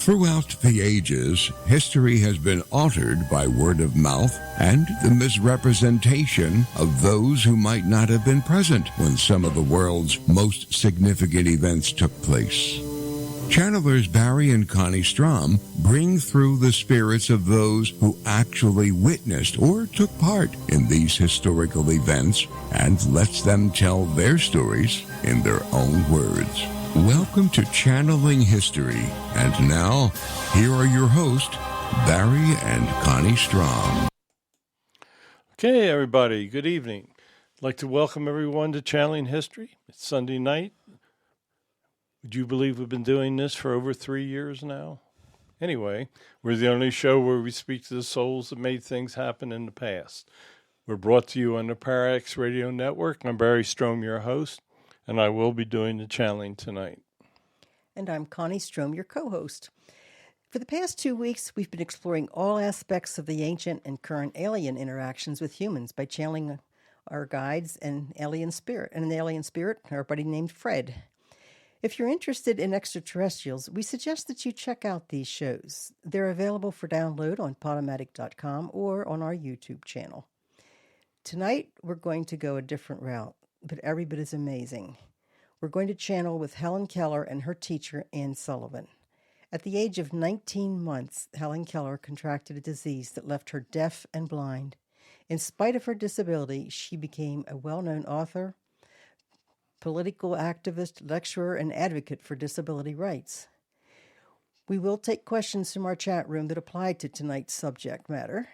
Throughout the ages, history has been altered by word of mouth and the misrepresentation of those who might not have been present when some of the world's most significant events took place. Channelers Barry and Connie Strohm bring through the spirits of those who actually witnessed or took part in these historical events and lets them tell their stories in their own words. Welcome to Channeling History. And now, here are your hosts, Barry and Connie Strohm. Okay, everybody, good evening. I'd like to welcome everyone to Channeling History. It's Sunday night. Would you believe we've been doing this for over 3 years now? Anyway, we're the only show where we speak to the souls that made things happen in the past. We're brought to you on the Parax Radio Network. I'm Barry Strohm, your host, and I will be doing the channeling tonight. And I'm Connie Strohm, your co-host. For the past 2 weeks, we've been exploring all aspects of the ancient and current alien interactions with humans by channeling our guides and an alien spirit, our buddy named Fred. If you're interested in extraterrestrials, we suggest that you check out these shows. They're available for download on Podomatic.com or on our YouTube channel. Tonight, we're going to go a different route, but every bit as amazing. We're going to channel with Hellen Keller and her teacher, Sullivan. At the age of 19 months, Hellen Keller contracted a disease that left her deaf and blind. In spite of her disability, she became a well-known author, political activist, lecturer, and advocate for disability rights. We will take questions from our chat room that apply to tonight's subject matter.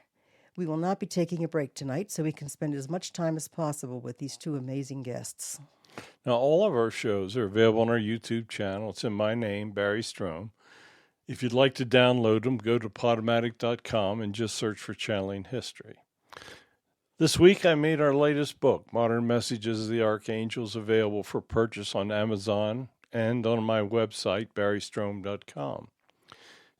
We will not be taking a break tonight, so we can spend as much time as possible with these two amazing guests. Now, all of our shows are available on our YouTube channel. It's in my name, Barry Strohm. If you'd like to download them, go to Podomatic.com and just search for Channeling History. This week, I made our latest book, Modern Messages of the Archangels, available for purchase on Amazon and on my website, barrystrohm.com.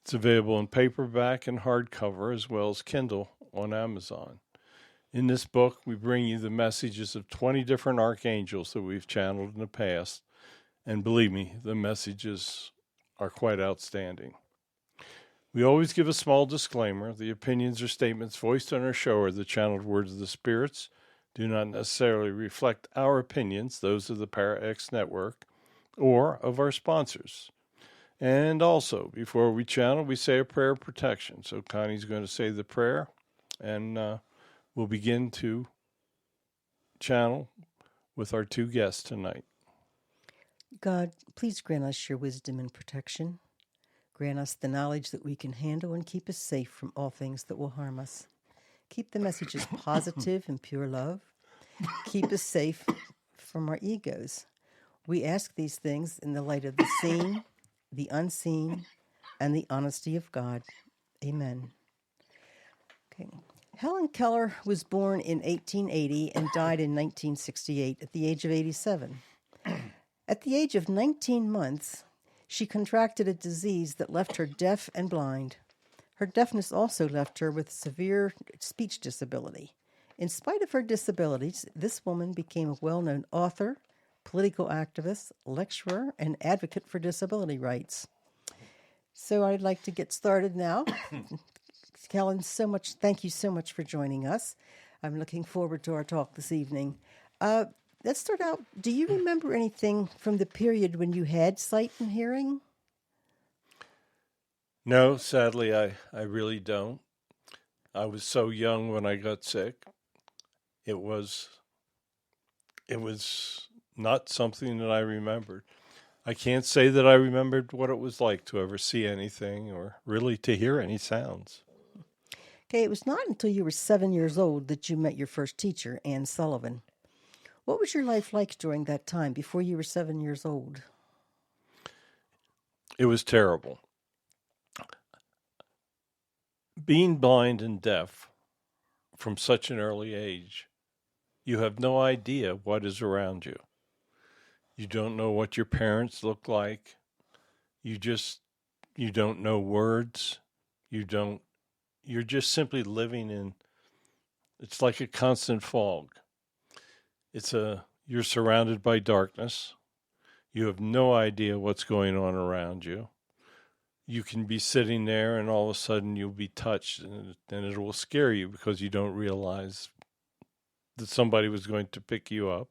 It's available in paperback and hardcover, as well as Kindle on Amazon. In this book, we bring you the messages of 20 different archangels that we've channeled in the past, and believe me, the messages are quite outstanding. We always give a small disclaimer. The opinions or statements voiced on our show are the channeled words of the spirits, do not necessarily reflect our opinions, those of the Para-X network, or of our sponsors. And also, before we channel, we say a prayer of protection. So Connie's going to say the prayer, and we'll begin to channel with our two guests tonight. God, please grant us your wisdom and protection. Grant us the knowledge that we can handle and keep us safe from all things that will harm us. Keep the messages positive and pure love. Keep us safe from our egos. We ask these things in the light of the seen, the unseen, and the honesty of God. Amen. Okay. Hellen Keller was born in 1880 and died in 1968 at the age of 87. At the age of 19 months, she contracted a disease that left her deaf and blind. Her deafness also left her with severe speech disability. In spite of her disabilities, this woman became a well-known author, political activist, lecturer, and advocate for disability rights. So I'd like to get started now. Helen, thank you so much for joining us. I'm looking forward to our talk this evening. Let's start out. Do you remember anything from the period when you had sight and hearing? No, sadly, I really don't. I was so young when I got sick. It was not something that I remembered. I can't say that I remembered what it was like to ever see anything or really to hear any sounds. Okay, it was not until you were 7 years old that you met your first teacher, Sullivan. What was your life like during that time before you were 7 years old? It was terrible. Being blind and deaf from such an early age, you have no idea what is around you. You don't know what your parents look like. You don't know words. You're just simply living in, it's like a constant fog. You're surrounded by darkness. You have no idea what's going on around you. you can be sitting there and all of a sudden you'll be touched, and it will scare you because you don't realize that somebody was going to pick you up.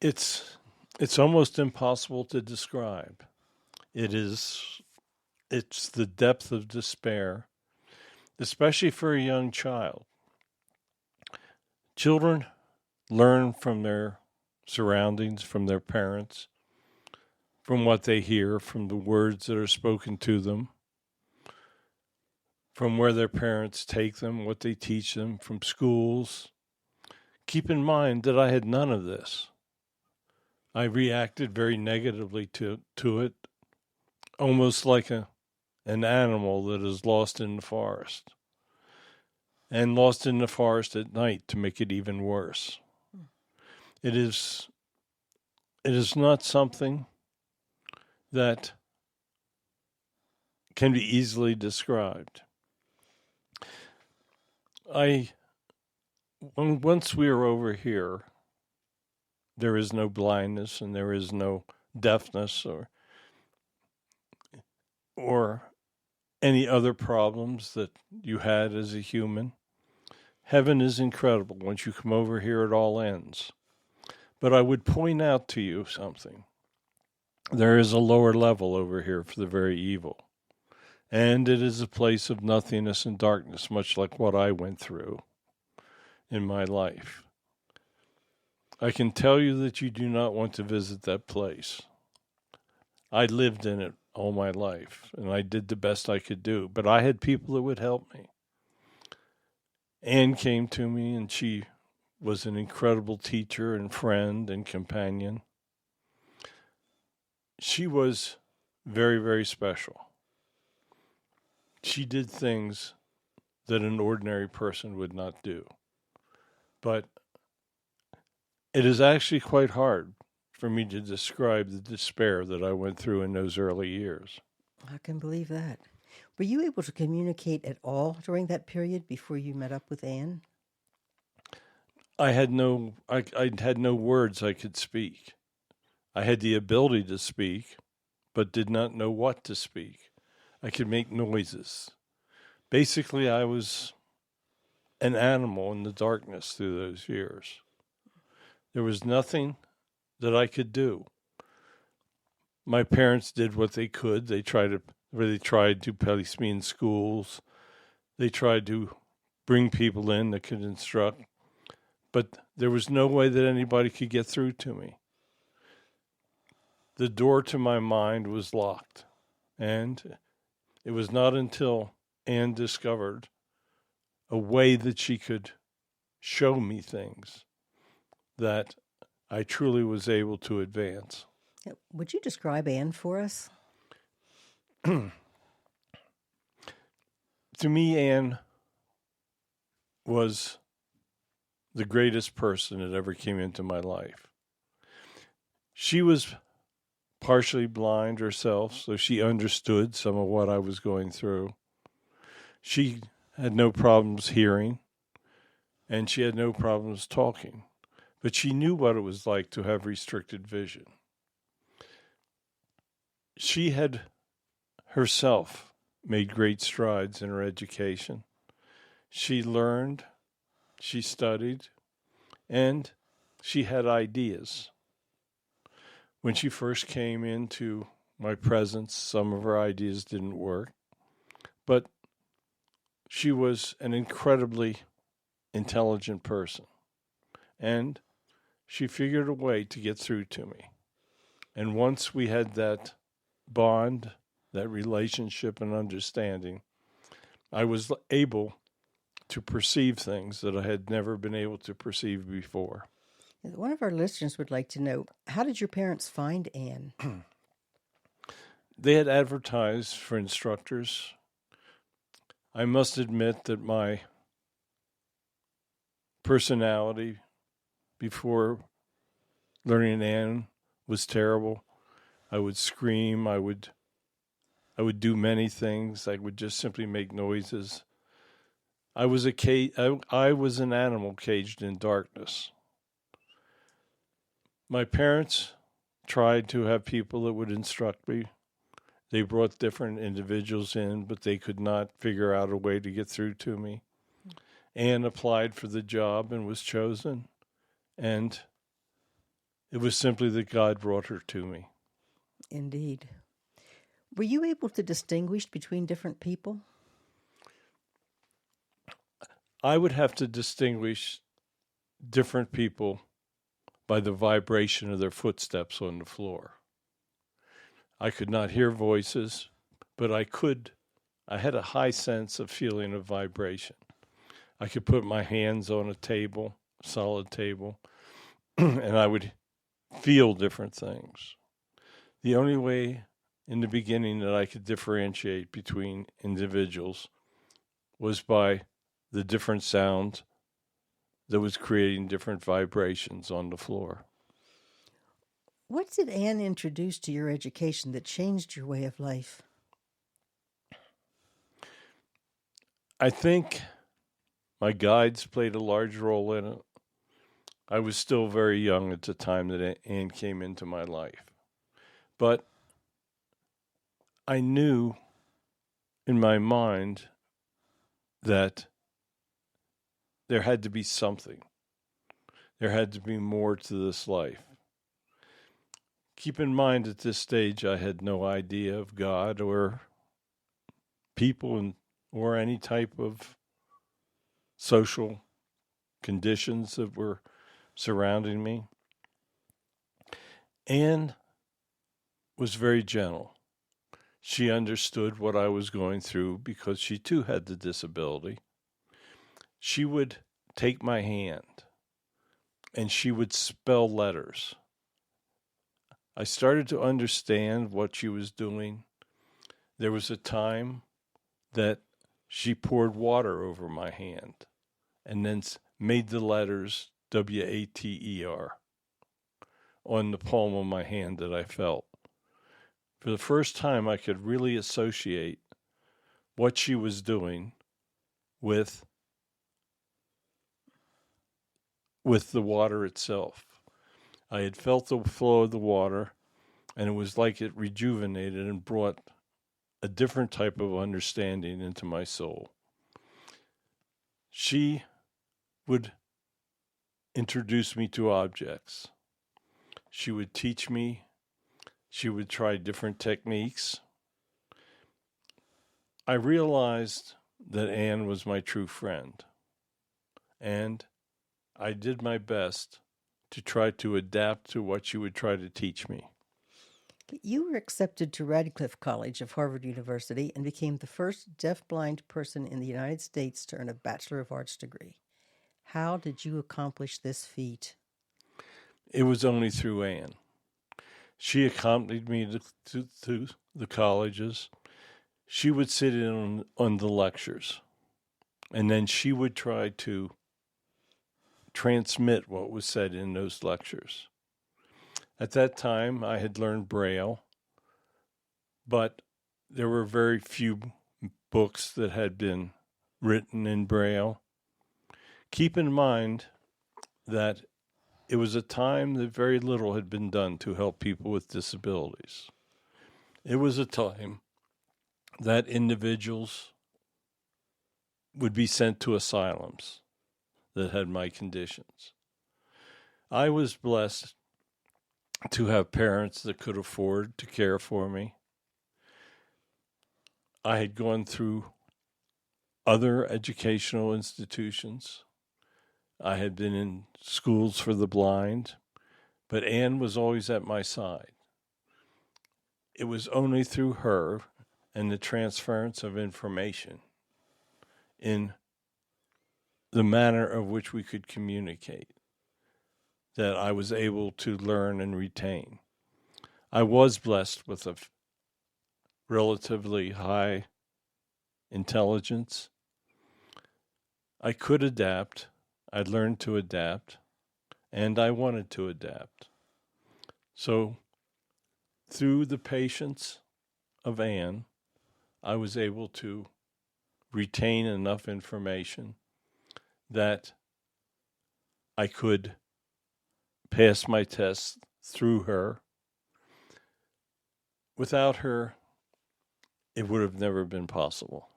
It's almost impossible to describe. It's the depth of despair, especially for a young child. Children learn from their surroundings, from their parents, from what they hear, from the words that are spoken to them, from where their parents take them, what they teach them, from schools. Keep in mind that I had none of this. I reacted very negatively to it, almost like an animal that is lost in the forest. And lost in the forest at night to make it even worse. It is not something that can be easily described. Once we are over here, there is no blindness and there is no deafness or any other problems that you had as a human. Heaven is incredible. Once you come over here, it all ends. But I would point out to you something. There is a lower level over here for the very evil. And it is a place of nothingness and darkness, much like what I went through in my life. I can tell you that you do not want to visit that place. I lived in it all my life, and I did the best I could do. But I had people that would help me. Anne came to me, and she was an incredible teacher and friend and companion. She was very, very special. She did things that an ordinary person would not do. But it is actually quite hard for me to describe the despair that I went through in those early years. I can believe that. Were you able to communicate at all during that period before you met up with Anne? I had no words I could speak. I had the ability to speak, but did not know what to speak. I could make noises. Basically, I was an animal in the darkness through those years. There was nothing that I could do. My parents did what they could. They tried to place me in schools. They tried to bring people in that could instruct. But there was no way that anybody could get through to me. The door to my mind was locked. And it was not until Anne discovered a way that she could show me things that I truly was able to advance. Would you describe Anne for us? To me, Anne was the greatest person that ever came into my life. She was partially blind herself, so she understood some of what I was going through. She had no problems hearing, and she had no problems talking, but she knew what it was like to have restricted vision. She had herself made great strides in her education. She learned, she studied, and she had ideas. When she first came into my presence, some of her ideas didn't work, but she was an incredibly intelligent person, and she figured a way to get through to me. And once we had that bond, that relationship and understanding, I was able to perceive things that I had never been able to perceive before. One of our listeners would like to know, how did your parents find Anne? They had advertised for instructors. I must admit that my personality before learning Anne was terrible. I would scream. I would do many things. I would just simply make noises. I was an animal caged in darkness. My parents tried to have people that would instruct me. They brought different individuals in, but they could not figure out a way to get through to me. Anne applied for the job and was chosen, and it was simply that God brought her to me. Indeed. Were you able to distinguish between different people? I would have to distinguish different people by the vibration of their footsteps on the floor. I could not hear voices, but I had a high sense of feeling of vibration. I could put my hands on a table, solid table, and I would feel different things. The only way in the beginning that I could differentiate between individuals was by the different sound that was creating different vibrations on the floor. What did Anne introduce to your education that changed your way of life? I think my guides played a large role in it. I was still very young at the time that Anne came into my life. But I knew in my mind that there had to be something. There had to be more to this life. Keep in mind, at this stage, I had no idea of God or people or any type of social conditions that were surrounding me. Anne was very gentle. She understood what I was going through because she too had the disability. She would take my hand and she would spell letters. I started to understand what she was doing. There was a time that she poured water over my hand and then made the letters WATER on the palm of my hand that I felt. For the first time, I could really associate what she was doing with the water itself. I had felt the flow of the water, and it was like it rejuvenated and brought a different type of understanding into my soul. She would introduce me to objects. She would teach me. She would try different techniques. I realized that Anne was my true friend, and I did my best to try to adapt to what she would try to teach me. You were accepted to Radcliffe College of Harvard University and became the first deaf-blind person in the United States to earn a Bachelor of Arts degree. How did you accomplish this feat? It was only through Anne. She accompanied me to the colleges. She would sit in on the lectures, and then she would try to transmit what was said in those lectures. At that time, I had learned Braille, but there were very few books that had been written in Braille. Keep in mind that it was a time that very little had been done to help people with disabilities. It was a time that individuals would be sent to asylums that had my conditions. I was blessed to have parents that could afford to care for me. I had gone through other educational institutions. I had been in schools for the blind, but Anne was always at my side. It was only through her and the transference of information in the manner of which we could communicate that I was able to learn and retain. I was blessed with a relatively high intelligence. I could adapt. I learned to adapt, and I wanted to adapt. So, through the patience of Anne, I was able to retain enough information that I could pass my tests through her. Without her, it would have never been possible.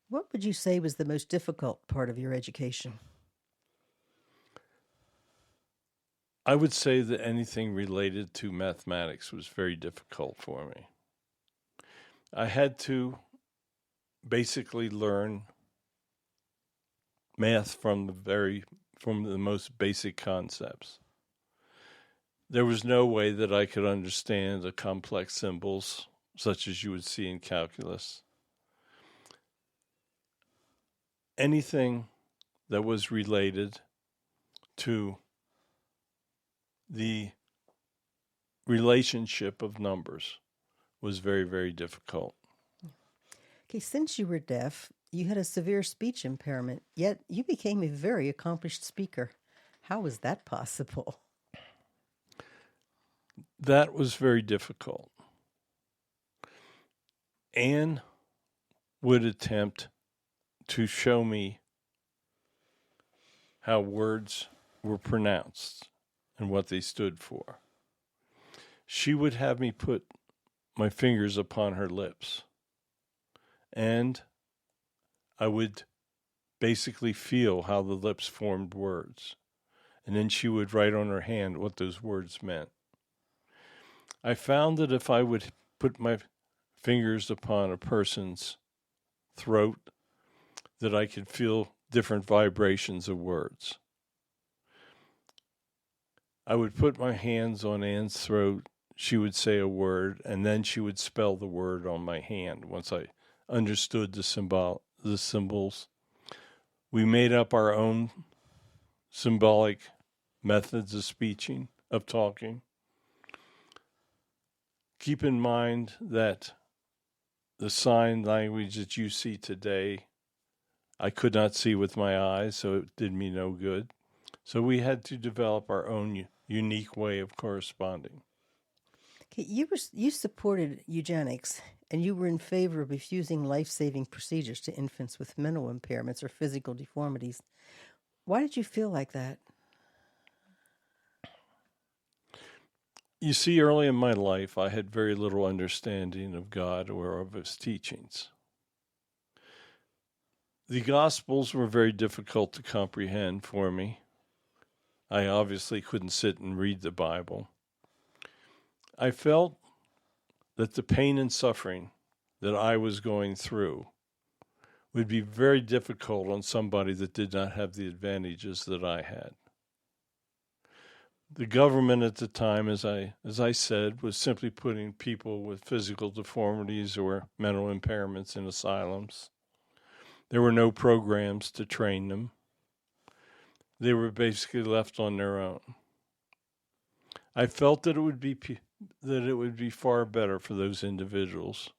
What would you say was the most difficult part of your education? I would say that anything related to mathematics was very difficult for me. I had to basically learn math from the most basic concepts. There was no way that I could understand the complex symbols such as you would see in calculus. Anything that was related to the relationship of numbers was very, very difficult. Okay, since you were deaf, you had a severe speech impairment, yet you became a very accomplished speaker. How was that possible? That was very difficult. Anne would attempt to show me how words were pronounced and what they stood for. She would have me put my fingers upon her lips, and I would basically feel how the lips formed words. And then she would write on her hand what those words meant. I found that if I would put my fingers upon a person's throat, that I could feel different vibrations of words. I would put my hands on Anne's throat, she would say a word, and then she would spell the word on my hand once I understood the symbols. We made up our own symbolic methods of talking. Keep in mind that the sign language that you see today, I could not see with my eyes, so it did me no good. So we had to develop our own unique way of corresponding. Okay, you supported eugenics, and you were in favor of refusing life-saving procedures to infants with mental impairments or physical deformities. Why did you feel like that? You see, early in my life, I had very little understanding of God or of his teachings. The Gospels were very difficult to comprehend for me. I obviously couldn't sit and read the Bible. I felt that the pain and suffering that I was going through would be very difficult on somebody that did not have the advantages that I had. The government at the time, as I said, was simply putting people with physical deformities or mental impairments in asylums. There were no programs to train them. They were basically left on their own. I felt that it would be far better for those individuals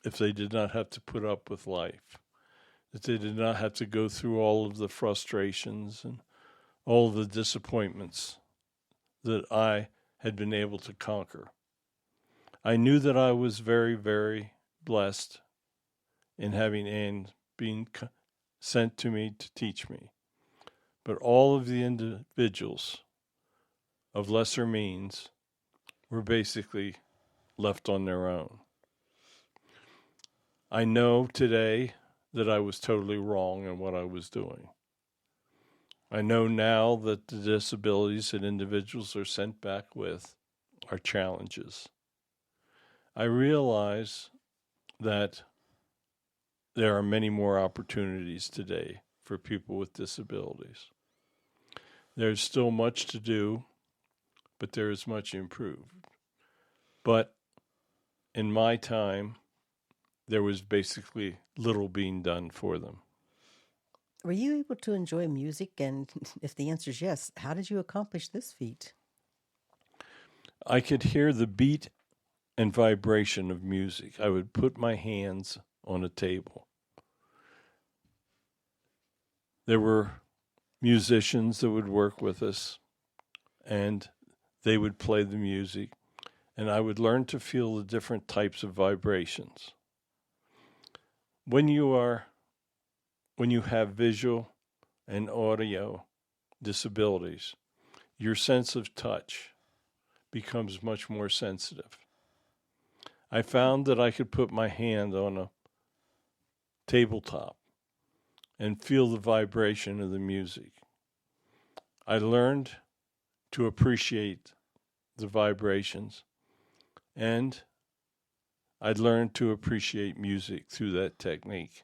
if they did not have to put up with life, that they did not have to go through all of the frustrations and all of the disappointments that I had been able to conquer. I knew that I was very, very blessed in having Anne being sent to me to teach me. But all of the individuals of lesser means were basically left on their own. I know today that I was totally wrong in what I was doing. I know now that the disabilities that individuals are sent back with are challenges. I realize that there are many more opportunities today for people with disabilities. There's still much to do, but there is much improved. But in my time, there was basically little being done for them. Were you able to enjoy music? And if the answer is yes, how did you accomplish this feat? I could hear the beat and vibration of music. I would put my hands on a table. There were musicians that would work with us, and they would play the music, and I would learn to feel the different types of vibrations. When you have visual and audio disabilities, your sense of touch becomes much more sensitive. I found that I could put my hand on a tabletop and feel the vibration of the music. I learned to appreciate the vibrations, and I learned to appreciate music through that technique.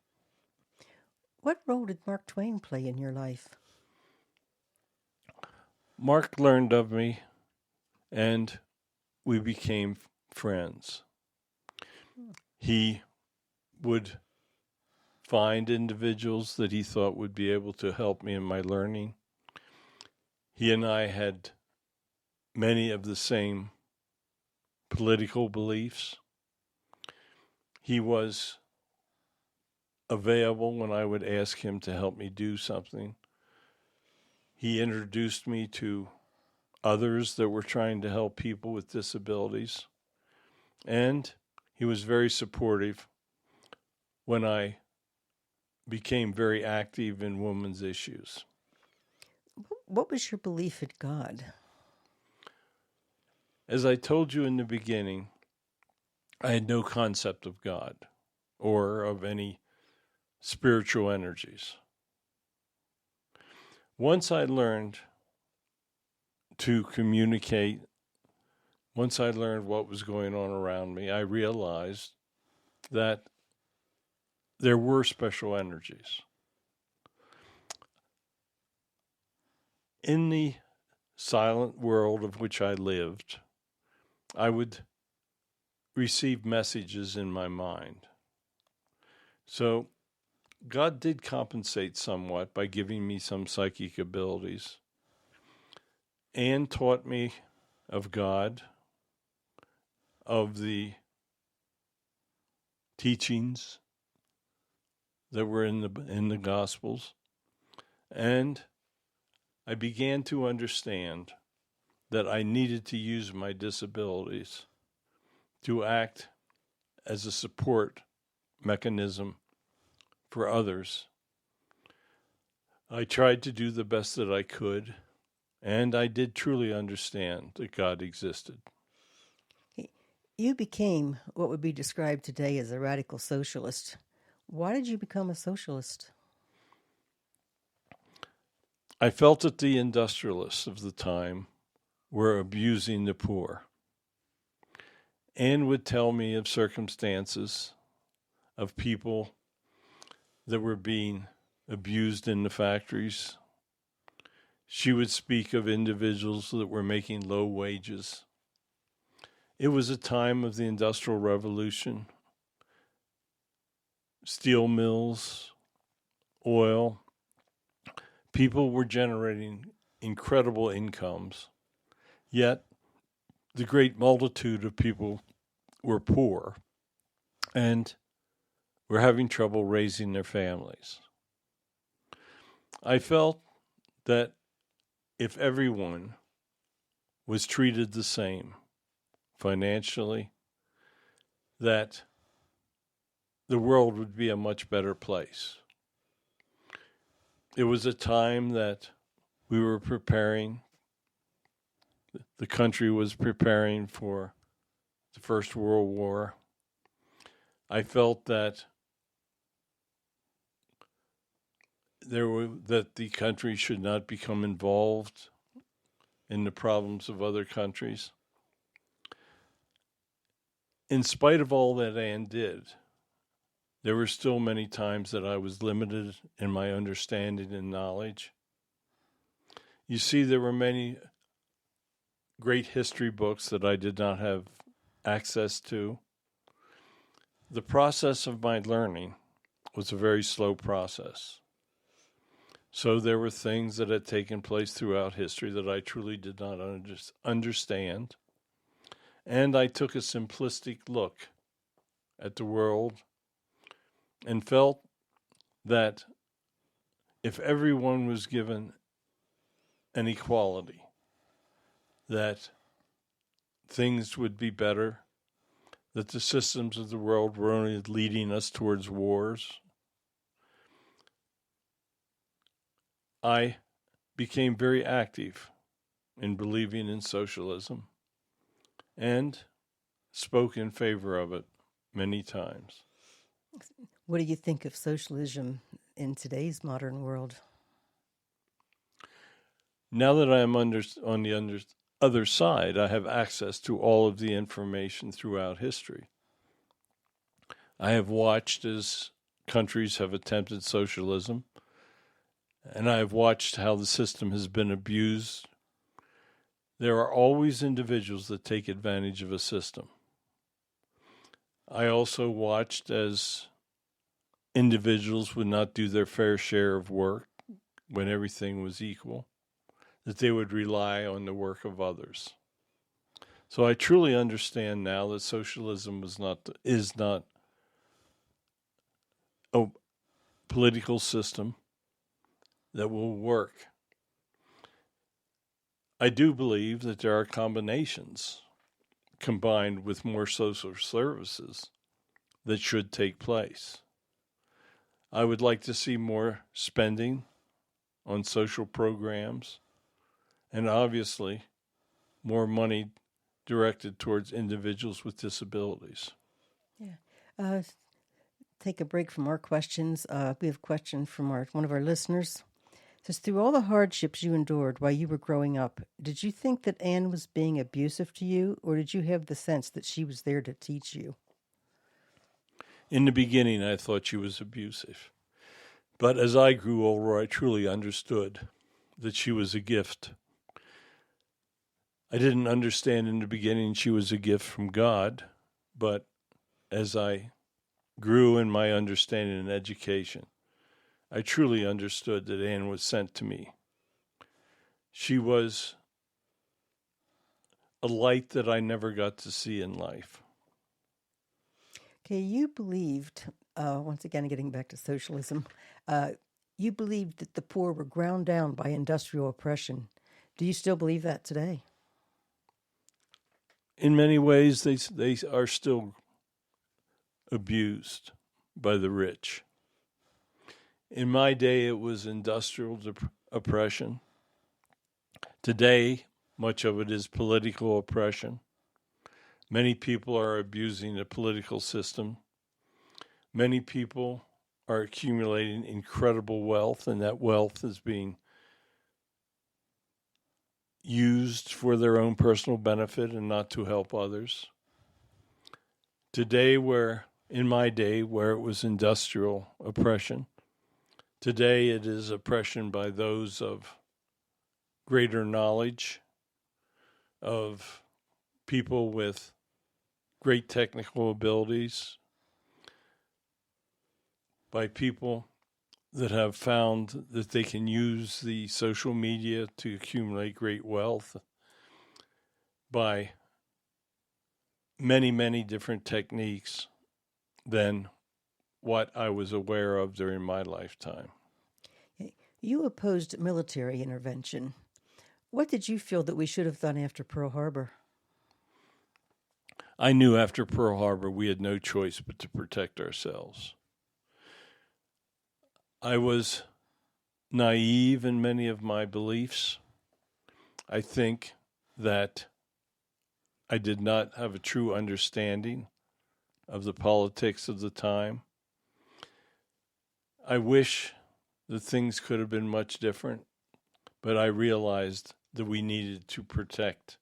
What role did Mark Twain play in your life? Mark learned of me, and we became friends. He would find individuals that he thought would be able to help me in my learning. He and I had many of the same political beliefs. He was available when I would ask him to help me do something. He introduced me to others that were trying to help people with disabilities. And he was very supportive when I became very active in women's issues. What was your belief in God? As I told you in the beginning, I had no concept of God or of any spiritual energies. Once I learned to communicate, once I learned what was going on around me, I realized that there were special energies. In the silent world of which I lived, I would receive messages in my mind. So God did compensate somewhat by giving me some psychic abilities and taught me of God, of the teachings that were in the Gospels, and I began to understand that I needed to use my disabilities to act as a support mechanism for others. I tried to do the best that I could, and I did truly understand that God existed. You became what would be described today as a radical socialist. Why did you become a socialist? I felt that the industrialists of the time were abusing the poor and would tell me of circumstances of people that were being abused in the factories. She would speak of individuals that were making low wages. It was a time of the Industrial Revolution. Steel mills, oil, people were generating incredible incomes, yet the great multitude of people were poor and were having trouble raising their families. I felt that if everyone was treated the same financially, that the world would be a much better place. It was a time that we were preparing, the country was preparing for the First World War. I felt that that the country should not become involved in the problems of other countries. In spite of all that Anne did, there were still many times that I was limited in my understanding and knowledge. You see, there were many great history books that I did not have access to. The process of my learning was a very slow process. So there were things that had taken place throughout history that I truly did not understand. And I took a simplistic look at the world and felt that if everyone was given an equality, that things would be better, that the systems of the world were only leading us towards wars. I became very active in believing in socialism, and spoke in favor of it many times. What do you think of socialism in today's modern world? Now that I am on the other side, I have access to all of the information throughout history. I have watched as countries have attempted socialism, and I have watched how the system has been abused. There are always individuals that take advantage of a system. I also watched as individuals would not do their fair share of work when everything was equal, that they would rely on the work of others. So I truly understand now that socialism is not a political system that will work. I do believe that there are combinations combined with more social services that should take place. I would like to see more spending on social programs and obviously more money directed towards individuals with disabilities. Yeah. Take a break from our questions. We have a question from one of our listeners. It says, through all the hardships you endured while you were growing up, did you think that Anne was being abusive to you, or did you have the sense that she was there to teach you? In the beginning, I thought she was abusive. But as I grew older, I truly understood that she was a gift. I didn't understand in the beginning she was a gift from God, but as I grew in my understanding and education, I truly understood that Anne was sent to me. She was a light that I never got to see in life. Okay, you believed, once again, getting back to socialism, you believed that the poor were ground down by industrial oppression. Do you still believe that today? In many ways, they are still abused by the rich. In my day, it was industrial oppression. Today, much of it is political oppression. Many people are abusing the political system. Many people are accumulating incredible wealth, and that wealth is being used for their own personal benefit and not to help others. Today, in my day, where it was industrial oppression, today it is oppression by those of greater knowledge, of people with great technical abilities, by people that have found that they can use the social media to accumulate great wealth, by many, many different techniques than what I was aware of during my lifetime. You opposed military intervention. What did you feel that we should have done after Pearl Harbor? I knew after Pearl Harbor we had no choice but to protect ourselves. I was naive in many of my beliefs. I think that I did not have a true understanding of the politics of the time. I wish that things could have been much different, but I realized that we needed to protect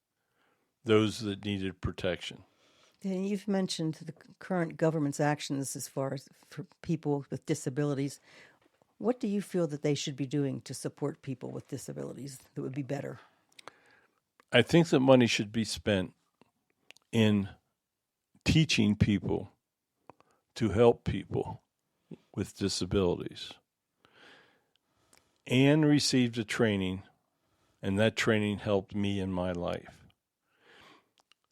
those that needed protection. And you've mentioned the current government's actions as far as for people with disabilities. What do you feel that they should be doing to support people with disabilities that would be better? I think that money should be spent in teaching people to help people with disabilities. Anne received a training, and that training helped me in my life.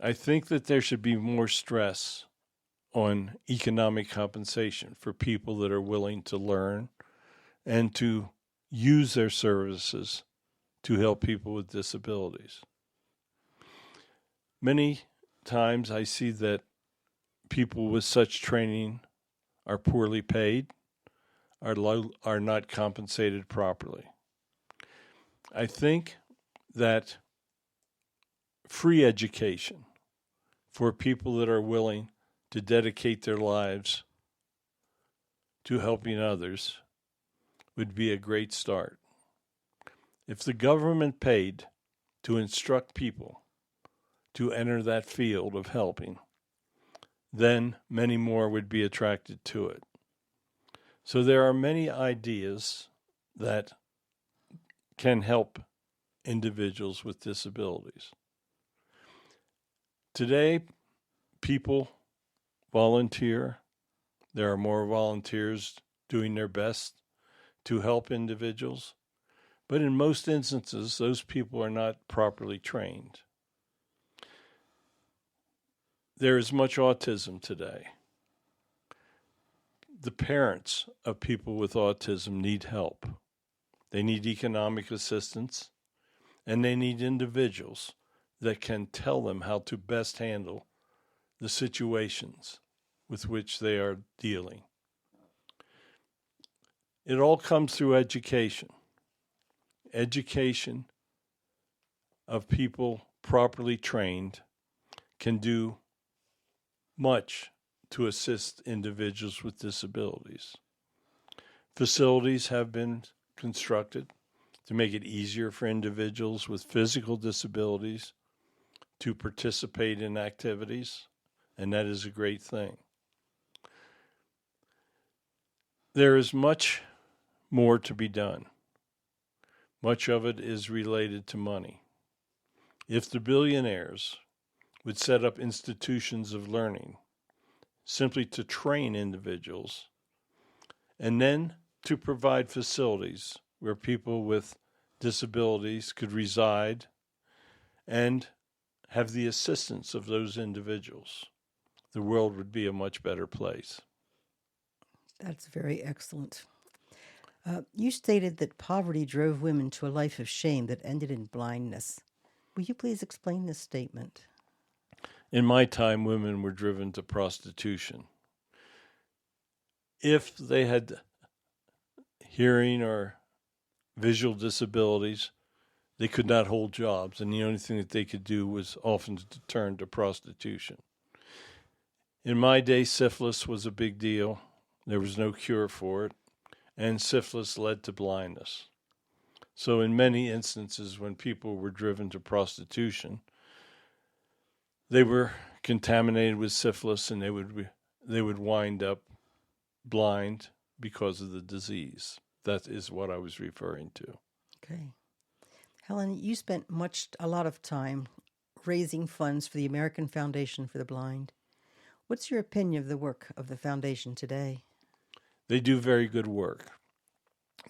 I think that there should be more stress on economic compensation for people that are willing to learn and to use their services to help people with disabilities. Many times I see that people with such training are poorly paid, are not compensated properly. I think that free education for people that are willing to dedicate their lives to helping others would be a great start. If the government paid to instruct people to enter that field of helping, then many more would be attracted to it. So there are many ideas that can help individuals with disabilities. Today, people volunteer. There are more volunteers doing their best to help individuals. But in most instances, those people are not properly trained. There is much autism today. The parents of people with autism need help. They need economic assistance, and they need individuals that can tell them how to best handle the situations with which they are dealing. It all comes through education. Education of people properly trained can do much to assist individuals with disabilities. Facilities have been constructed to make it easier for individuals with physical disabilities to participate in activities, and that is a great thing. There is much more to be done. Much of it is related to money. If the billionaires would set up institutions of learning simply to train individuals and then to provide facilities where people with disabilities could reside and have the assistance of those individuals, the world would be a much better place. That's very excellent. You stated that poverty drove women to a life of shame that ended in blindness. Will you please explain this statement? In my time, women were driven to prostitution. If they had hearing or visual disabilities, they could not hold jobs, and the only thing that they could do was often to turn to prostitution. In my day, syphilis was a big deal. There was no cure for it, and syphilis led to blindness. So in many instances, when people were driven to prostitution, they were contaminated with syphilis, and they would wind up blind because of the disease. That is what I was referring to. Okay. Hellen, you spent a lot of time raising funds for the American Foundation for the Blind. What's your opinion of the work of the foundation today? They do very good work.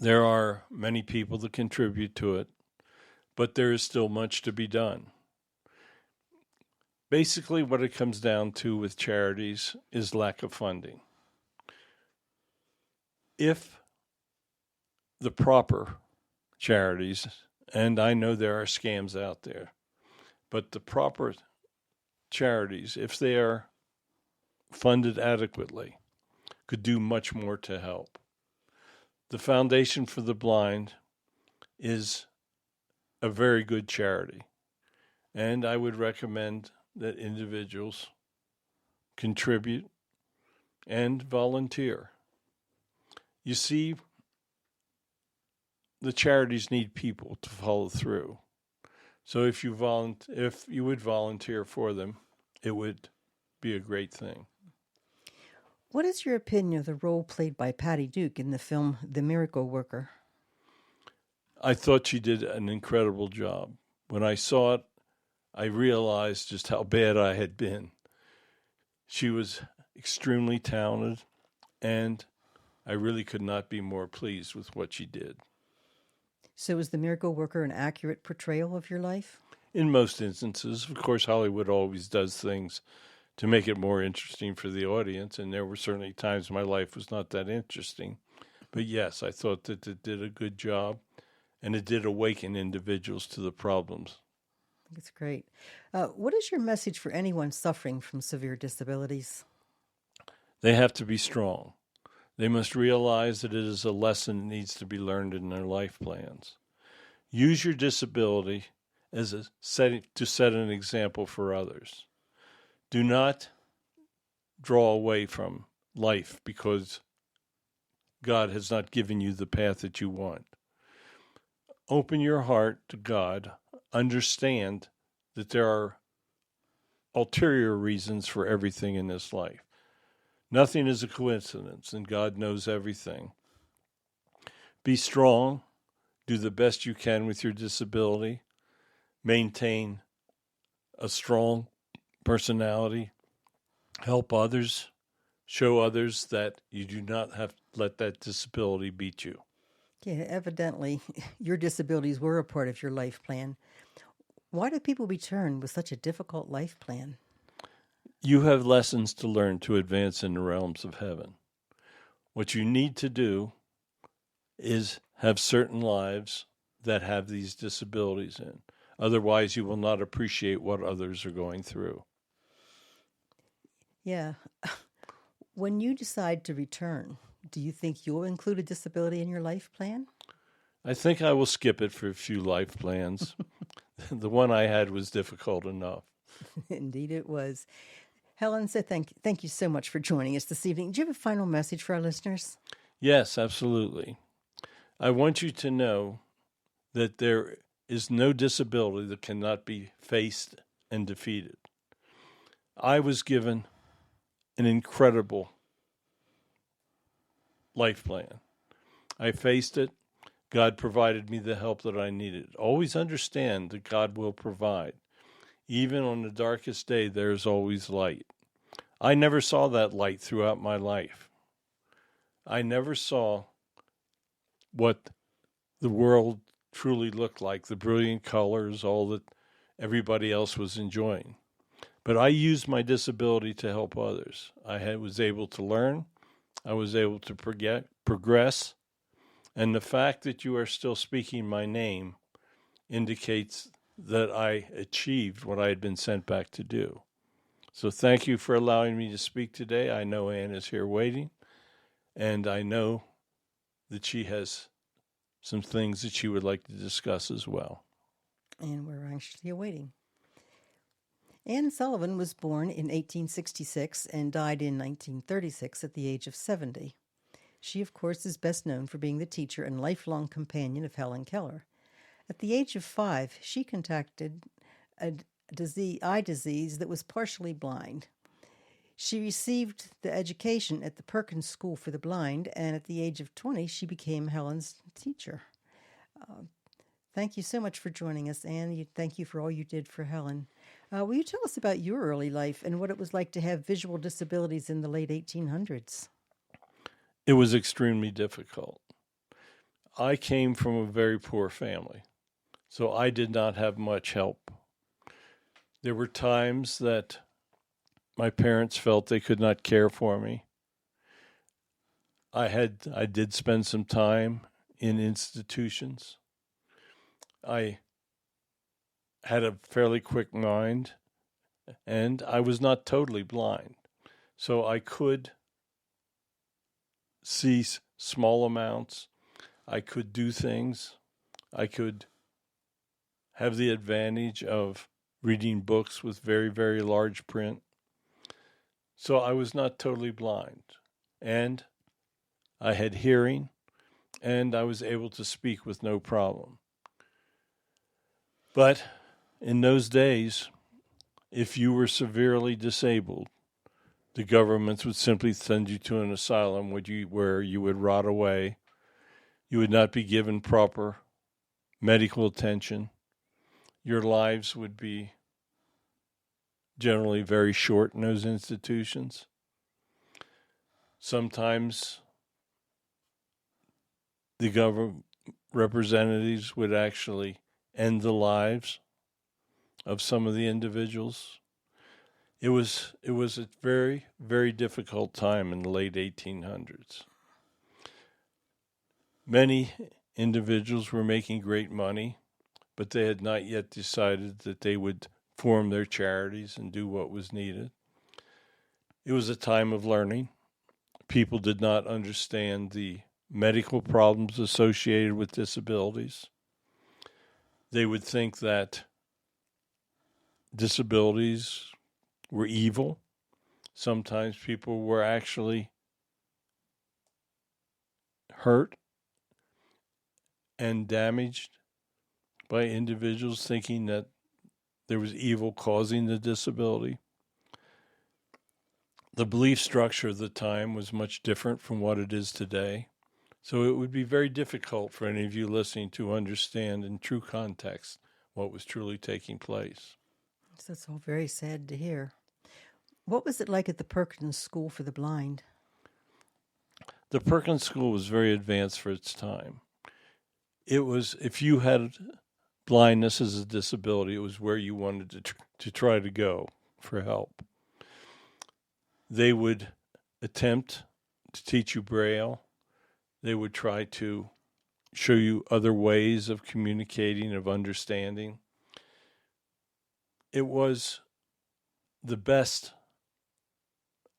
There are many people that contribute to it, but there is still much to be done. Basically, what it comes down to with charities is lack of funding. If the proper charities, and I know there are scams out there, but the proper charities, if they are funded adequately, could do much more to help. The Foundation for the Blind is a very good charity, and I would recommend that individuals contribute and volunteer. You see, the charities need people to follow through. So if you would volunteer for them, it would be a great thing. What is your opinion of the role played by Patty Duke in the film The Miracle Worker? I thought she did an incredible job. When I saw it, I realized just how bad I had been. She was extremely talented, and I really could not be more pleased with what she did. So is The Miracle Worker an accurate portrayal of your life? In most instances. Of course, Hollywood always does things to make it more interesting for the audience, and there were certainly times my life was not that interesting. But yes, I thought that it did a good job, and it did awaken individuals to the problems. That's great. What is your message for anyone suffering from severe disabilities? They have to be strong. They must realize that it is a lesson that needs to be learned in their life plans. Use your disability as to set an example for others. Do not draw away from life because God has not given you the path that you want. Open your heart to God. Understand that there are ulterior reasons for everything in this life. Nothing is a coincidence, and God knows everything. Be strong. Do the best you can with your disability. Maintain a strong personality. Help others. Show others that you do not have to let that disability beat you. Yeah, evidently, your disabilities were a part of your life plan. Why do people return with such a difficult life plan? You have lessons to learn to advance in the realms of heaven. What you need to do is have certain lives that have these disabilities in. Otherwise, you will not appreciate what others are going through. Yeah. When you decide to return, do you think you'll include a disability in your life plan? I think I will skip it for a few life plans. The one I had was difficult enough. Indeed, it was. Helen said, thank you so much for joining us this evening. Do you have a final message for our listeners? Yes, absolutely. I want you to know that there is no disability that cannot be faced and defeated. I was given an incredible life plan. I faced it. God provided me the help that I needed. Always understand that God will provide. Even on the darkest day, there is always light. I never saw that light throughout my life. I never saw what the world truly looked like, the brilliant colors, all that everybody else was enjoying. But I used my disability to help others. Was able to learn. I was able to progress. And the fact that you are still speaking my name indicates that I achieved what I had been sent back to do. So thank you for allowing me to speak today. I know Ann is here waiting, and I know that she has some things that she would like to discuss as well. And we're anxiously awaiting. Anne Sullivan was born in 1866 and died in 1936 at the age of 70. She, of course, is best known for being the teacher and lifelong companion of Helen Keller. At the age of 5, she contracted eye disease that was partially blind. She received the education at the Perkins School for the Blind, and at the age of 20, she became Helen's teacher. Thank you so much for joining us, Anne. Thank you for all you did for Helen. Will you tell us about your early life and what it was like to have visual disabilities in the late 1800s? It was extremely difficult. I came from a very poor family, so I did not have much help. There were times that my parents felt they could not care for me. I did spend some time in institutions. I had a fairly quick mind, and I was not totally blind, so I could see small amounts. I could do things. I could have the advantage of reading books with very, very large print. So I was not totally blind. And I had hearing, and I was able to speak with no problem. But in those days, if you were severely disabled, the governments would simply send you to an asylum where you would rot away. You would not be given proper medical attention. Your lives would be generally very short in those institutions. Sometimes the government representatives would actually end the lives of some of the individuals. It was a very, very difficult time in the late 1800s. Many individuals were making great money, but they had not yet decided that they would form their charities and do what was needed. It was a time of learning. People did not understand the medical problems associated with disabilities. They would think that disabilities were evil. Sometimes people were actually hurt and damaged by individuals thinking that there was evil causing the disability. The belief structure of the time was much different from what it is today. So it would be very difficult for any of you listening to understand in true context what was truly taking place. So that's all very sad to hear. What was it like at the Perkins School for the Blind? The Perkins School was very advanced for its time. It was, if you had blindness as a disability, it was where you wanted to try to go for help. They would attempt to teach you Braille. They would try to show you other ways of communicating, of understanding. It was the best,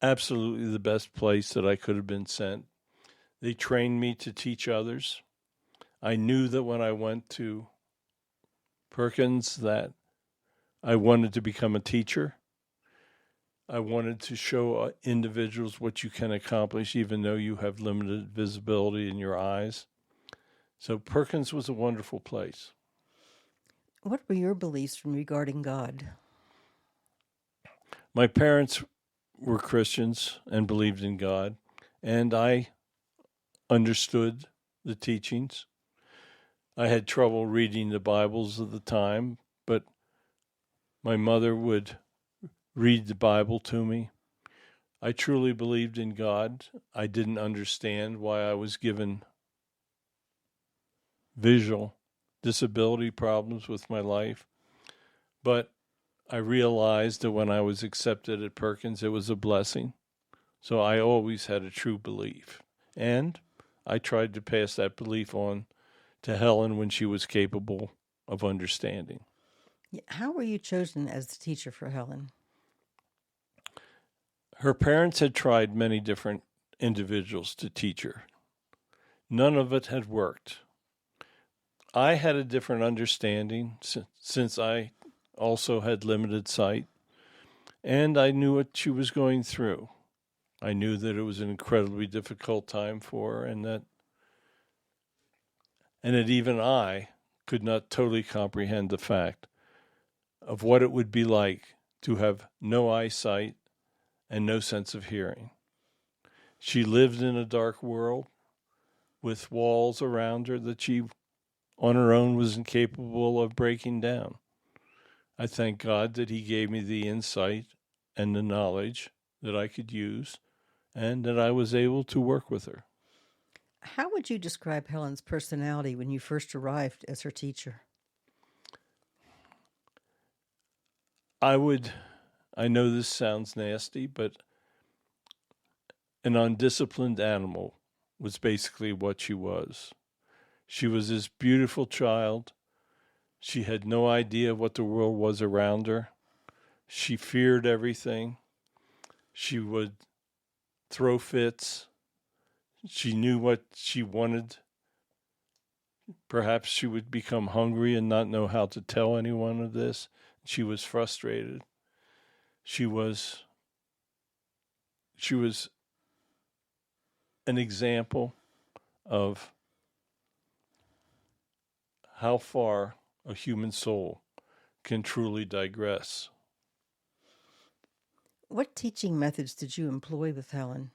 absolutely the best place that I could have been sent. They trained me to teach others. I knew that when I went to Perkins that I wanted to become a teacher. I wanted to show individuals what you can accomplish even though you have limited visibility in your eyes. So Perkins was a wonderful place. What were your beliefs regarding God? My parents were Christians and believed in God, and I understood the teachings. I had trouble reading the Bibles at the time, but my mother would read the Bible to me. I truly believed in God. I didn't understand why I was given visual disability problems with my life, but I realized that when I was accepted at Perkins, it was a blessing. So I always had a true belief, and I tried to pass that belief on to Helen when she was capable of understanding. How were you chosen as the teacher for Helen? Her parents had tried many different individuals to teach her. None of it had worked. I had a different understanding since I also had limited sight, and I knew what she was going through. I knew that it was an incredibly difficult time for her, and that even I could not totally comprehend the fact of what it would be like to have no eyesight and no sense of hearing. She lived in a dark world with walls around her that she, on her own, was incapable of breaking down. I thank God that He gave me the insight and the knowledge that I could use and that I was able to work with her. How would you describe Helen's personality when you first arrived as her teacher? I know this sounds nasty, but an undisciplined animal was basically what she was. She was this beautiful child. She had no idea what the world was around her. She feared everything. She would throw fits. She knew what she wanted. Perhaps she would become hungry and not know how to tell anyone of this. She was frustrated. She was an example of how far a human soul can truly digress. What teaching methods did you employ with Helen?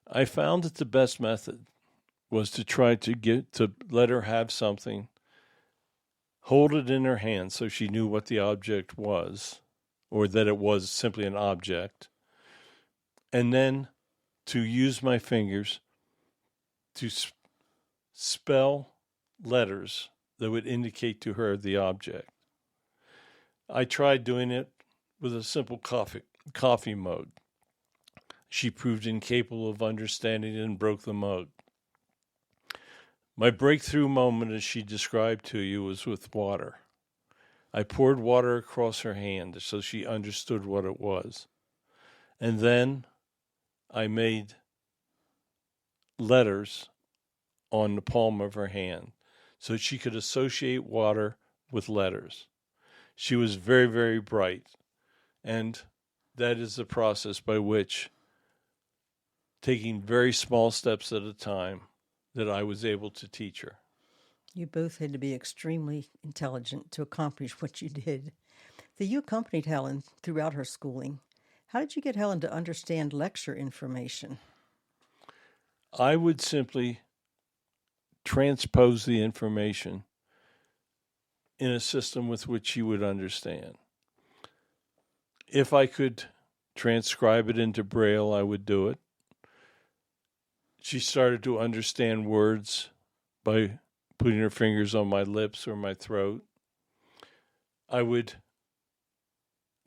I found that the best method was to try to let her have something, hold it in her hand so she knew what the object was, or that it was simply an object, and then to use my fingers to spell letters that would indicate to her the object. I tried doing it with a simple coffee mug. She proved incapable of understanding it and broke the mug. My breakthrough moment, as she described to you, was with water. I poured water across her hand so she understood what it was. And then I made letters on the palm of her hand so she could associate water with letters. She was very, very bright, And that is the process by which, taking very small steps at a time, that I was able to teach her. You both had to be extremely intelligent to accomplish what you did. So you accompanied Helen throughout her schooling. How did you get Helen to understand lecture information? I would simply transpose the information in a system with which she would understand. If I could transcribe it into Braille, I would do it. She started to understand words by putting her fingers on my lips or my throat. I would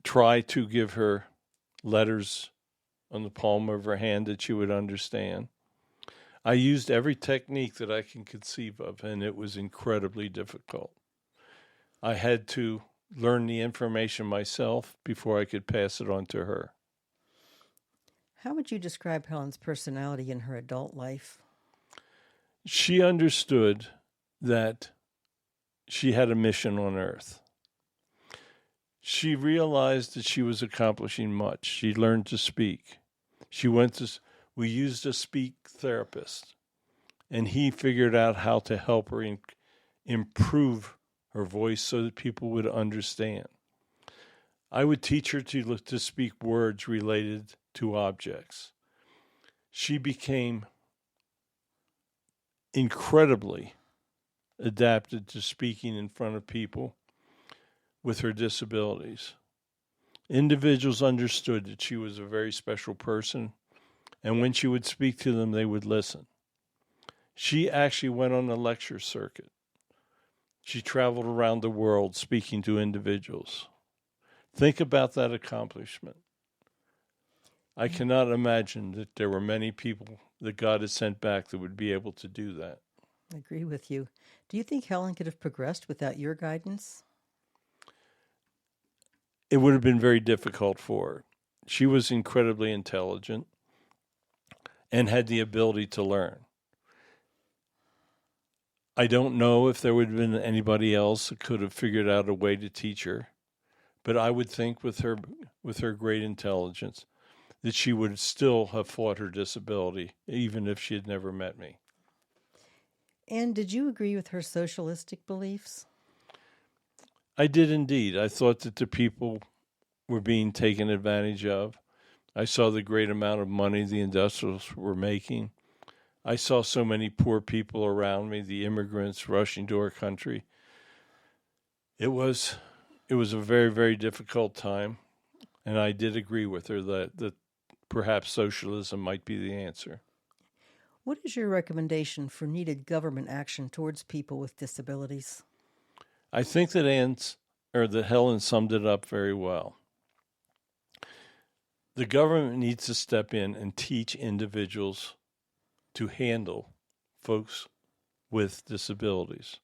try to give her letters on the palm of her hand that she would understand. I used every technique that I can conceive of, and it was incredibly difficult. I had to learn the information myself before I could pass it on to her. How would you describe Helen's personality in her adult life? She understood that she had a mission on earth. She realized that she was accomplishing much. She learned to speak. We used a speak therapist, and he figured out how to help her improve her voice so that people would understand. I would teach her to speak words related to objects. She became incredibly adapted to speaking in front of people with her disabilities. Individuals understood that she was a very special person, and when she would speak to them, they would listen. She actually went on a lecture circuit. She traveled around the world speaking to individuals. Think about that accomplishment. I cannot imagine that there were many people that God has sent back that would be able to do that. I agree with you. Do you think Helen could have progressed without your guidance? It would have been very difficult for her. She was incredibly intelligent and had the ability to learn. I don't know if there would have been anybody else that could have figured out a way to teach her, but I would think with her great intelligence that she would still have fought her disability, even if she had never met me. And did you agree with her socialistic beliefs? I did indeed. I thought that the people were being taken advantage of. I saw the great amount of money the industrialists were making. I saw so many poor people around me, the immigrants rushing to our country. It was a very, very difficult time, and I did agree with her that perhaps socialism might be the answer. What is your recommendation for needed government action towards people with disabilities? I think that Helen summed it up very well. The government needs to step in and teach individuals to handle folks with disabilities.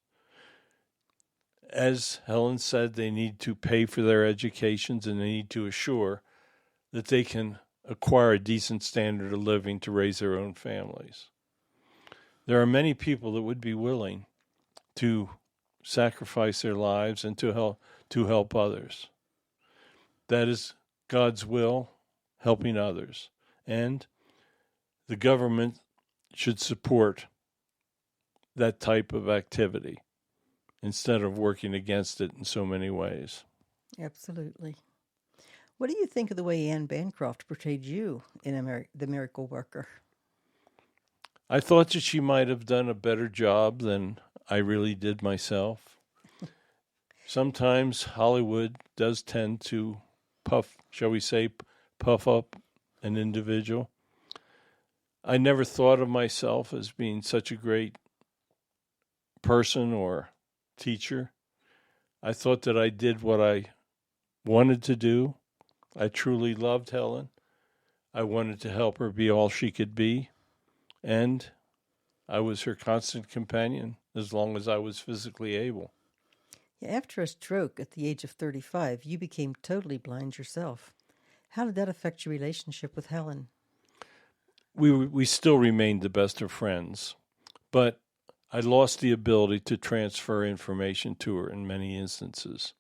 As Helen said, they need to pay for their educations, and they need to assure that they can acquire a decent standard of living to raise their own families. There are many people that would be willing to sacrifice their lives and to help others. That is God's will, helping others. And the government should support that type of activity instead of working against it in so many ways. Absolutely. What do you think of the way Anne Bancroft portrayed you in The Miracle Worker? I thought that she might have done a better job than I really did myself. Sometimes Hollywood does tend to puff up an individual. I never thought of myself as being such a great person or teacher. I thought that I did what I wanted to do. I truly loved Helen. I wanted to help her be all she could be, and I was her constant companion as long as I was physically able. After a stroke at the age of 35, you became totally blind yourself. How did that affect your relationship with Helen? We still remained the best of friends, but I lost the ability to transfer information to her in many instances.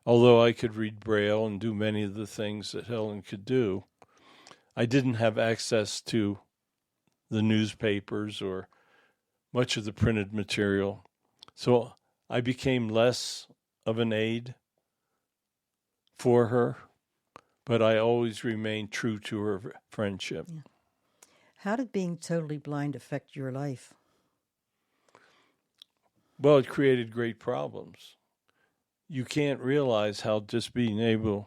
Although I could read Braille and do many of the things that Hellen could do, I didn't have access to the newspapers or much of the printed material. So I became less of an aid for her, but I always remained true to her friendship. Yeah. How did being totally blind affect your life? Well, it created great problems. You can't realize how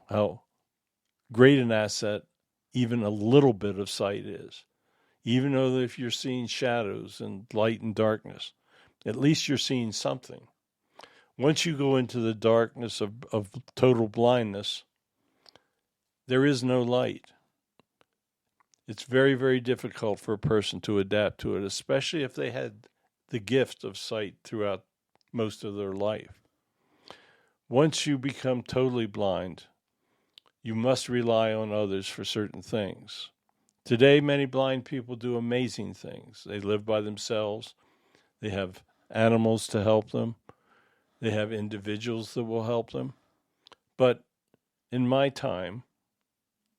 how great an asset even a little bit of sight is. Even though if you're seeing shadows and light and darkness, at least you're seeing something. Once you go into the darkness of total blindness, there is no light. It's very, very difficult for a person to adapt to it, especially if they had the gift of sight throughout most of their life. Once you become totally blind, you must rely on others for certain things. Today, many blind people do amazing things. They live by themselves. They have animals to help them. They have individuals that will help them. But in my time,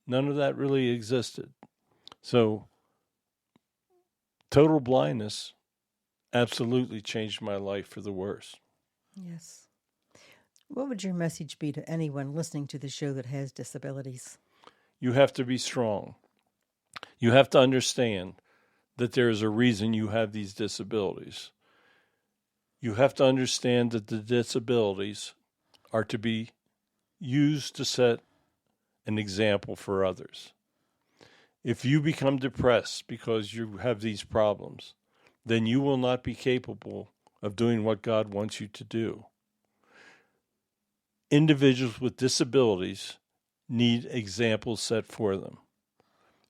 none of that really existed. So total blindness absolutely changed my life for the worse. Yes. What would your message be to anyone listening to the show that has disabilities? You have to be strong. You have to understand that there is a reason you have these disabilities. You have to understand that the disabilities are to be used to set an example for others. If you become depressed because you have these problems, then you will not be capable of doing what God wants you to do. Individuals with disabilities need examples set for them.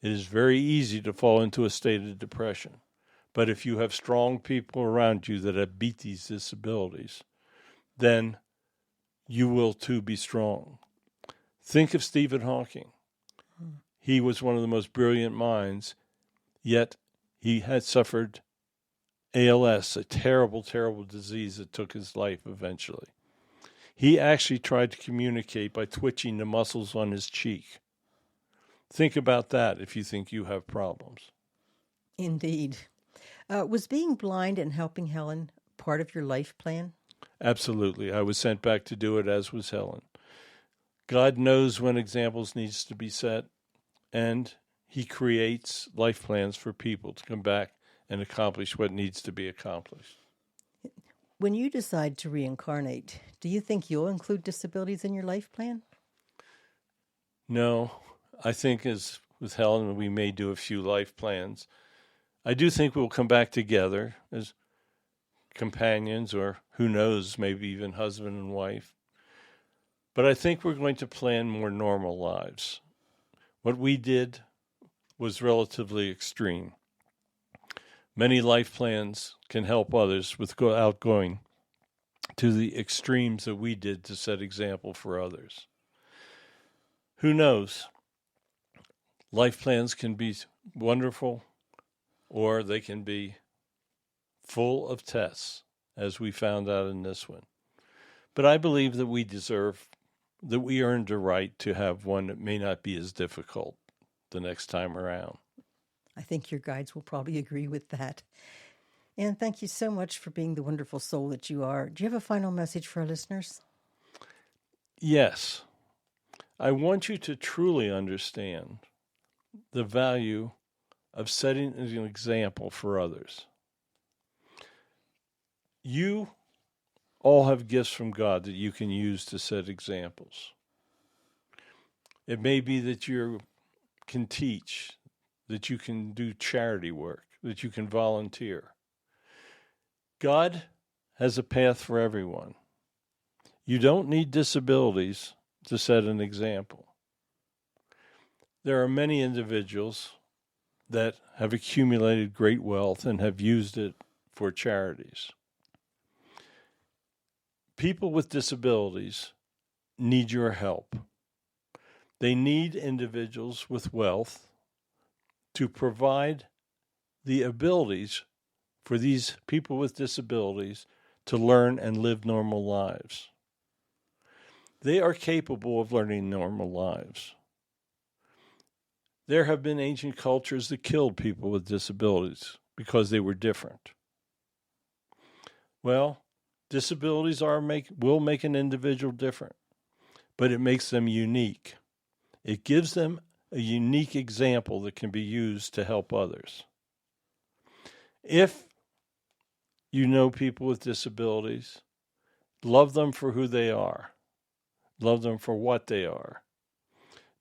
It is very easy to fall into a state of depression. But if you have strong people around you that have beat these disabilities, then you will too be strong. Think of Stephen Hawking. He was one of the most brilliant minds, yet he had suffered ALS, a terrible, terrible disease that took his life eventually. He actually tried to communicate by twitching the muscles on his cheek. Think about that if you think you have problems. Indeed. Was being blind and helping Hellen part of your life plan? Absolutely. I was sent back to do it, as was Hellen. God knows when examples needs to be set, and he creates life plans for people to come back and accomplish what needs to be accomplished. When you decide to reincarnate, do you think you'll include disabilities in your life plan? No, I think as with Helen, we may do a few life plans. I do think we'll come back together as companions, or who knows, maybe even husband and wife. But I think we're going to plan more normal lives. What we did was relatively extreme. Many life plans can help others without going to the extremes that we did to set example for others. Who knows? Life plans can be wonderful, or they can be full of tests, as we found out in this one. But I believe that we earned a right to have one that may not be as difficult the next time around. I think your guides will probably agree with that. And thank you so much for being the wonderful soul that you are. Do you have a final message for our listeners? Yes. I want you to truly understand the value of setting an example for others. You all have gifts from God that you can use to set examples. It may be that you can teach, that you can do charity work, that you can volunteer. God has a path for everyone. You don't need disabilities to set an example. There are many individuals that have accumulated great wealth and have used it for charities. People with disabilities need your help. They need individuals with wealth to provide the abilities for these people with disabilities to learn and live normal lives. They are capable of learning normal lives. There have been ancient cultures that killed people with disabilities because they were different. Well, disabilities will make an individual different, but it makes them unique. It gives them a unique example that can be used to help others. If you know people with disabilities, love them for who they are. Love them for what they are.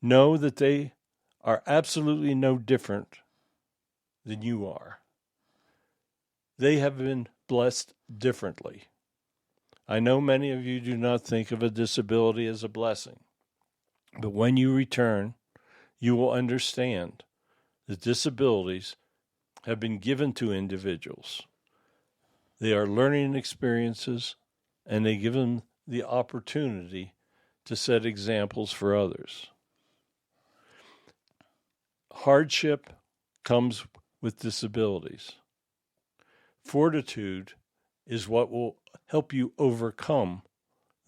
Know that they are absolutely no different than you are. They have been blessed differently. I know many of you do not think of a disability as a blessing, but when you return, you will understand that disabilities have been given to individuals. They are learning experiences, and they give them the opportunity to set examples for others. Hardship comes with disabilities. Fortitude is what will help you overcome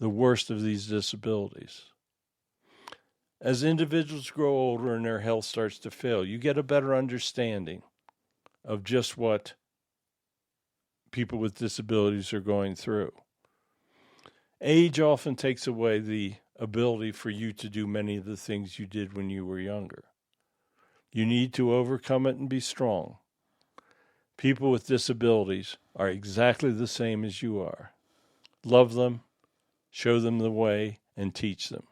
the worst of these disabilities. As individuals grow older and their health starts to fail, you get a better understanding of just what people with disabilities are going through. Age often takes away the ability for you to do many of the things you did when you were younger. You need to overcome it and be strong. People with disabilities are exactly the same as you are. Love them, show them the way, and teach them.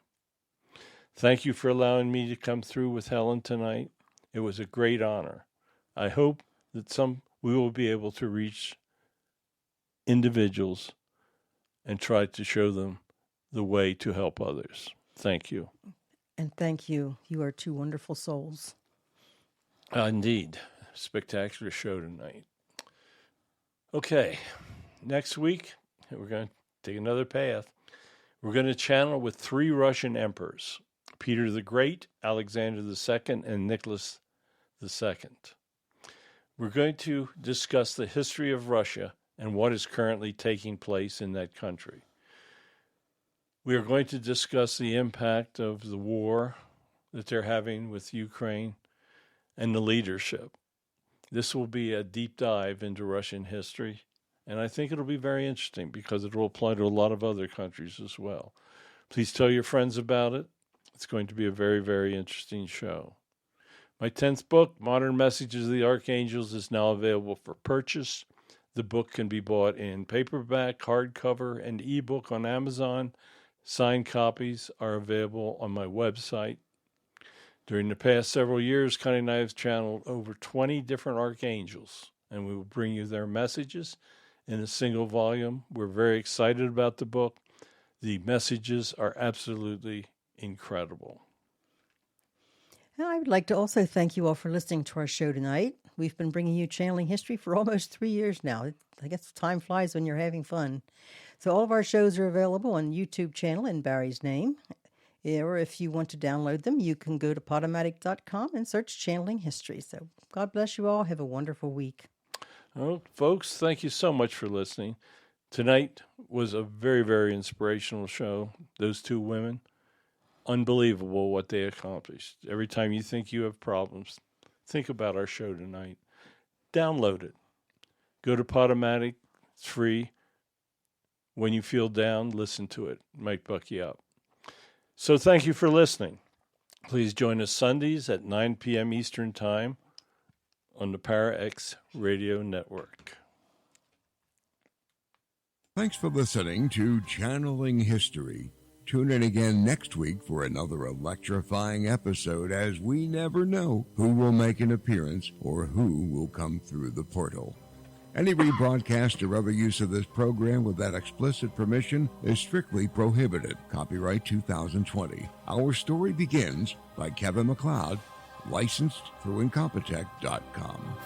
Thank you for allowing me to come through with Helen tonight. It was a great honor. I hope that we will be able to reach individuals and try to show them the way to help others. Thank you. And thank you. You are two wonderful souls. Indeed. Spectacular show tonight. Okay, next week, we're going to take another path. We're going to channel with 3 Russian emperors, Peter the Great, Alexander II, and Nicholas II. We're going to discuss the history of Russia and what is currently taking place in that country. We are going to discuss the impact of the war that they're having with Ukraine and the leadership. This will be a deep dive into Russian history, and I think it'll be very interesting because it will apply to a lot of other countries as well. Please tell your friends about it. It's going to be a very, very interesting show. My 10th book, Modern Messages of the Archangels, is now available for purchase. The book can be bought in paperback, hardcover, and ebook on Amazon. Signed copies are available on my website. During the past several years, Connie and I have channeled over 20 different archangels, and we will bring you their messages in a single volume. We're very excited about the book. The messages are absolutely incredible. And I would like to also thank you all for listening to our show tonight. We've been bringing you channeling history for almost 3 years now. I guess time flies when you're having fun. So all of our shows are available on YouTube channel in Barry's name. Or if you want to download them, you can go to Podomatic.com and search Channeling History. So God bless you all. Have a wonderful week. Well, folks, thank you so much for listening. Tonight was a very, very inspirational show. Those 2 women, unbelievable what they accomplished. Every time you think you have problems, think about our show tonight. Download it. Go to Podomatic. It's free. When you feel down, listen to it. It might buck you up. So thank you for listening. Please join us Sundays at 9 p.m. Eastern Time on the Para X Radio Network. Thanks for listening to Channeling History. Tune in again next week for another electrifying episode, as we never know who will make an appearance or who will come through the portal. Any rebroadcast or other use of this program without explicit permission is strictly prohibited. Copyright 2020. Our Story Begins by Kevin MacLeod, licensed through Incompetech.com.